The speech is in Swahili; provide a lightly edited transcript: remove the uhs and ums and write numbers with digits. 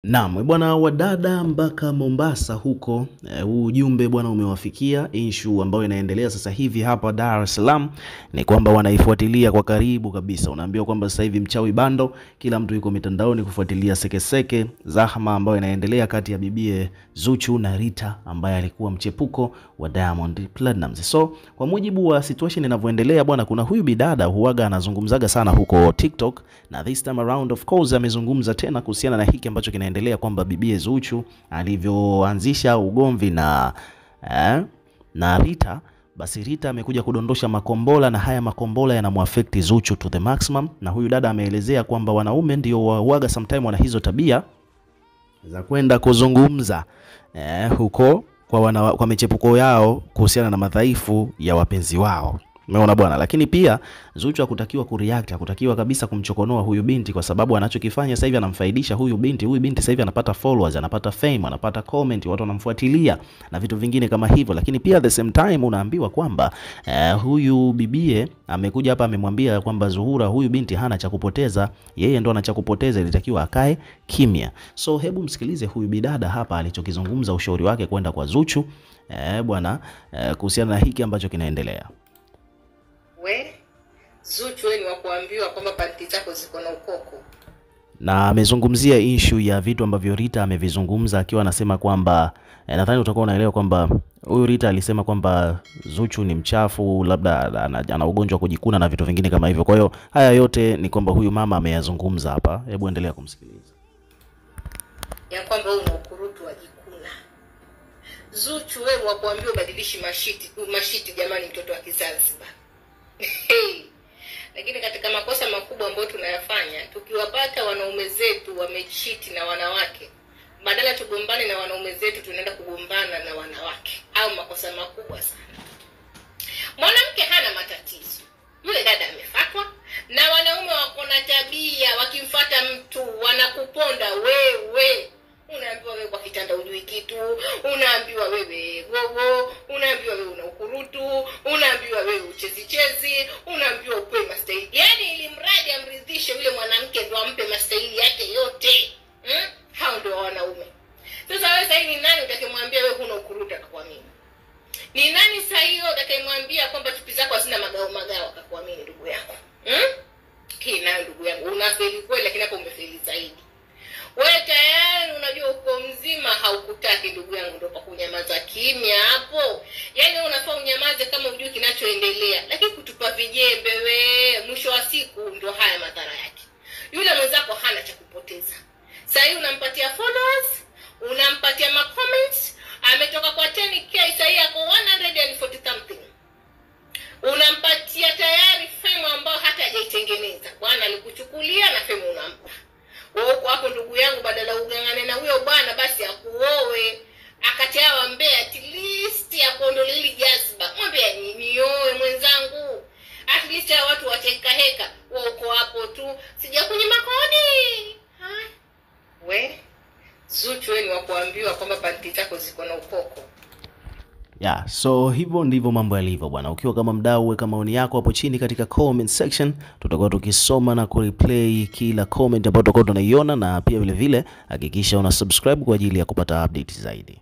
Naam, bwana wadada mpaka Mombasa huko, ujumbe bwana umewafikia. Issue ambayo inaendelea sasa hivi hapa Dar es Salaam ni kwamba wanaifuatilia kwa karibu kabisa. Unaambiwa kwamba sasa hivi mchawi bando, kila mtu yuko mitandaoni kufuatilia sekeseke zahma ambayo inaendelea kati ya bibie Zuchu na Rita ambaye alikuwa mchepuko wa Diamond Platnumz. So, kwa mujibu wa situation inavyoendelea bwana, kuna huyu bidada huaga anazungumzaga sana huko TikTok, na this time around of course amezungumza tena kuhusiana na hiki ambacho kinaendelea kwamba bibie Zuchu alivyoanzisha ugomvi na Rita. Basi Rita amekuja kudondosha makombola, na haya makombola yanamuaffect Zuchu to the maximum. Na huyu dada ameelezea kwamba wanaume ndio huaga sometime wana hizo tabia za kwenda kuzungumza huko kwa michepuko yao kuhusiana na madhaifu ya wapenzi wao. Umeona bwana, lakini pia Zuchu hakutakiwa kureact, hakutakiwa kabisa kumchokonoa huyu binti, kwa sababu anachokifanya sasa hivi anamfaidisha huyu binti. Huyu binti sasa hivi anapata followers, anapata fame, anapata comment, watu wanamfuatilia na vitu vingine kama hivyo. Lakini pia at the same time unaambiwa kwamba huyu bibie amekuja hapa amemwambia kwamba Zuhura, huyu binti hana cha kupoteza, yeye ndo ana cha kupoteza, ilitakiwa akae kimya. So hebu msikilize huyu bidada hapa alichokizungumza, ushauri wake kwenda kwa Zuchu bwana kuhusiana na hiki ambacho kinaendelea. Zuchu ni wa kuambiwa kwamba panti zako ziko na ukoko. Na amezungumzia issue ya vitu ambavyo Rita amevizungumza, akiwa anasema kwamba nadhani utakuwa unaelewa kwamba huyu Rita alisema kwamba Zuchu ni mchafu, labda ana ugonjwa wa kujikuna na vitu vingine kama hivyo. Kwa hiyo haya yote ni kwamba huyu mama ameyazungumza hapa. Hebu endelea kumsikiliza. Ya kwamba una ukurutu wa jikuna. Zuchu wewe wa kuambiwa badilishi mashiti jamani, mtoto wa Kizanzibar. Lakini katika makosa makubwa ambayo tunayafanya, tukiwapata wanaume zetu wamechiti na wanawake, badala tugombane na wanaume zetu tunaenda kugombana na wanawake. Au makosa makubwa sana. Mwanamke hana matatizo, yule dada amefatwa, na wanaume wako na tabia, wakimfuata mtu wanakuponda wewe. Unaambiwa wewe kwa kitanda hujui kitu, unaambiwa wewe gogo, unaambiwa wewe una ukurutu, unaambiwa wewe uchezi, unaambiwa upewe mastaili. Yaani ili mradi amridhishe yule mwanamke ndo ampe mastaili yake yote. Hao ndio wanaume. Sasa wewe sasa ni nani utakayemwambia wewe huna ukurutu akakuamini? Ni nani sasa hiyo utakayemwambia kwamba chupi zako hazina magao akakuamini ndugu yako? Hii nayo ndugu yangu unafeli kweli, lakini hapo umefeli zaidi. Wewe tayari unajua uko mzima haukutaki ndugu yangu, ndio kwa kunyamaza kimya hapo. Yaani unafaa unyamaze kama unajua kinachoendelea, lakini kutupa vijembe wewe, mwisho wa siku ndio haya madhara yake. Yule mwenzako hana cha kupoteza. Sasa hivi unampatia followers, unampatia ma comments, ametoka kwa 10k sasa hivi ako 140 something. Unampatia tayari fame ambayo hata hajaitengeneza. Bwana alikuchukulia na fame unampa. Wewe hapo ndugu yangu, badala ugangane na huyo bwana basi akuoe, akateawa mbea at least akuondole hili jazba. Mwambie nioe mwenzangu. At least ya watu wateka heka, wewe uko hapo tu sijakunyima kodi. Zuchu ni wa kuambiwa kwamba panti zako ziko na ukoko. So hivyo ndivyo mambo yalivyo bwana. Ukiwa kama mdau, weka maoni yako hapo chini katika comment section. Tutakuwa tukisoma na kureplay kila comment ambayo tutakuwa tunaiona, na pia vile vile hakikisha una subscribe kwa ajili ya kupata update zaidi.